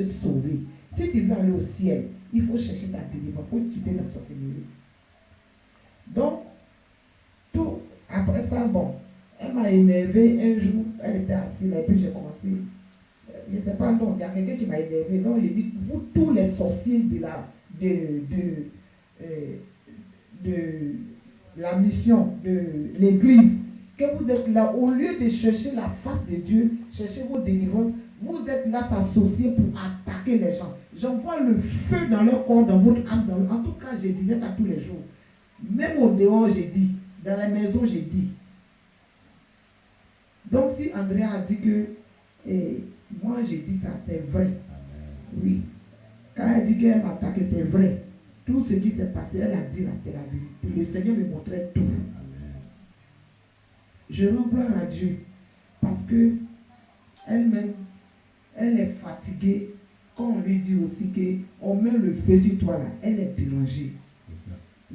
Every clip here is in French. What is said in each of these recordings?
sauver. Si tu veux aller au ciel, il faut chercher ta délivrance, il faut quitter la sorcellerie. Donc, tout, après ça, bon, elle m'a énervé un jour, elle était assise, et puis j'ai commencé, je ne sais pas, non, il y a quelqu'un qui m'a énervé, donc j'ai dit, vous tous les sorciers de la mission de l'église, que vous êtes là, au lieu de chercher la face de Dieu, chercher vos délivrances, vous êtes là s'associer pour attaquer les gens. J'envoie le feu dans leur corps, dans votre âme. En tout cas, je disais ça tous les jours. Même au dehors, j'ai dit. Dans la maison, j'ai dit. Donc, si Andrea a dit que moi, j'ai dit ça, c'est vrai. Oui. Quand elle dit qu'elle m'attaque, c'est vrai. Tout ce qui s'est passé, elle a dit là, c'est la vérité. Le Seigneur me montrait tout. Je rends gloire à Dieu. Parce que elle-même, elle est fatiguée. Quand on lui dit aussi qu'on met le feu sur toi là, elle est dérangée.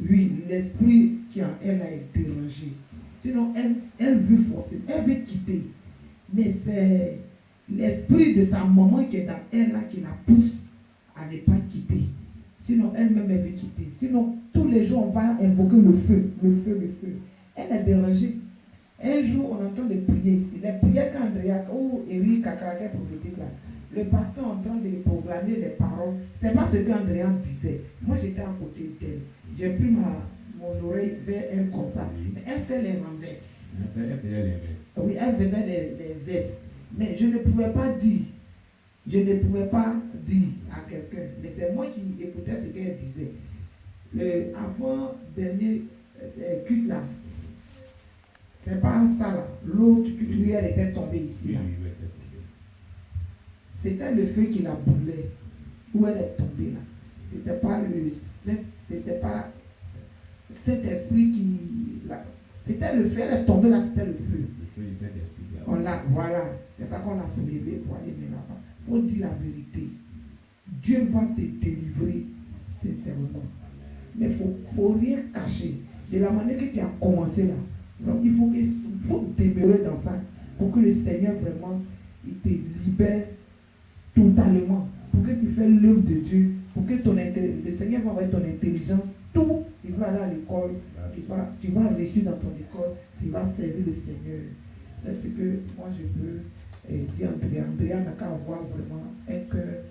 Oui, l'esprit qui en elle est dérangé. Sinon, elle veut forcer, elle veut quitter. Mais c'est l'esprit de sa maman qui est dans elle là qui la pousse à ne pas quitter. Sinon, elle-même, elle veut quitter. Sinon, tous les jours, on va invoquer le feu, le feu, le feu. Elle est dérangée. Un jour, on entend des prières ici. Les prières qu'Andrea ou Eric Kakaraka prophétique là, le pasteur est en train de proclamer les paroles. C'est pas ce qu'Andrea disait. Moi, j'étais à côté d'elle. J'ai pris mon oreille vers elle comme ça. Mais elle fait les renverses. Oui, elle faisait les vestes. Mais je ne pouvais pas dire. Je ne pouvais pas dire à quelqu'un. Mais c'est moi qui écoutais ce qu'elle disait. Avant dernier culte là, c'est pas ça là. L'autre cutulière était tombée ici là. C'était le feu qui la brûlait. Où elle est tombée là. C'était pas cet esprit qui. C'était le feu, elle est tombée là, c'était le feu. Le feu du Saint-Esprit. Voilà, c'est ça qu'on a soulevé pour aller là-bas. Il faut dire la vérité. Dieu va te délivrer sincèrement. Mais il faut rien cacher. De la manière que tu as commencé là. Donc il faut demeurer dans ça pour que le Seigneur vraiment il te libère totalement. Pour que tu fasses l'œuvre de Dieu. Pour que le Seigneur va avoir ton intelligence. Tout, il va aller à l'école. Tu vas réussir dans ton école. Tu vas servir le Seigneur. C'est ce que moi je peux dire à Andrea. Andrea n'a qu'à avoir vraiment un cœur.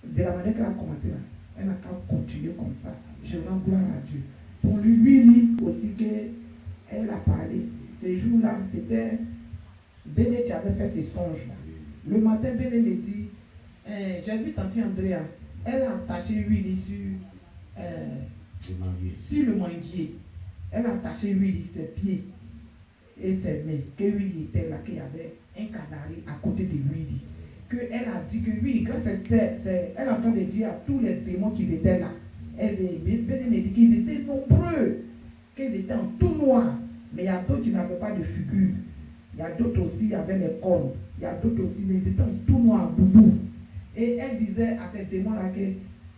De la manière qu'elle a commencé là. Elle n'a qu'à continuer comme ça. Je rends gloire à Dieu. Pour lui aussi qu'elle a parlé. Ces jours-là, c'était Béné qui avait fait ses songes là. Le matin, Béné me dit, j'ai vu tante Andrea, elle a attaché l'huile sur le manguier. Elle a attaché l'huile sur ses pieds et ses mains. Que l'huile était là, qu'il y avait un canari à côté de l'huile. Elle a dit que oui, quand elle est en train de dire à tous les démons qui étaient là. Béné me dit qu'ils étaient nombreux, qu'ils étaient en tout noir. Mais il y a d'autres qui n'avaient pas de figure. Il y a d'autres aussi qui avaient les cornes. Il y a d'autres aussi, mais ils étaient en tout noir, boubou. Et elle disait à ces démons-là que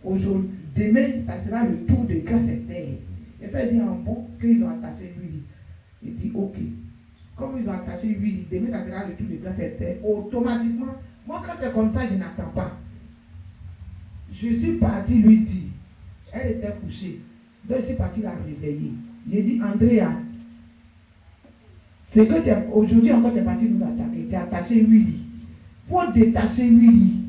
aujourd'hui, demain, ça sera le tour de Grâce Esther. Et ça, il dit en bon qu'ils ont attaché l'huile. Il dit ok. Comme ils ont attaché l'huile, demain, ça sera le tour de Grâce Esther. Automatiquement, moi, quand c'est comme ça, je n'attends pas. Je suis parti lui dire. Elle était couchée. Donc, je suis parti la réveiller. J'ai dit, Andrea, c'est que aujourd'hui encore tu es parti nous attaquer. Tu as attaché l'huile. Il faut détacher l'huile.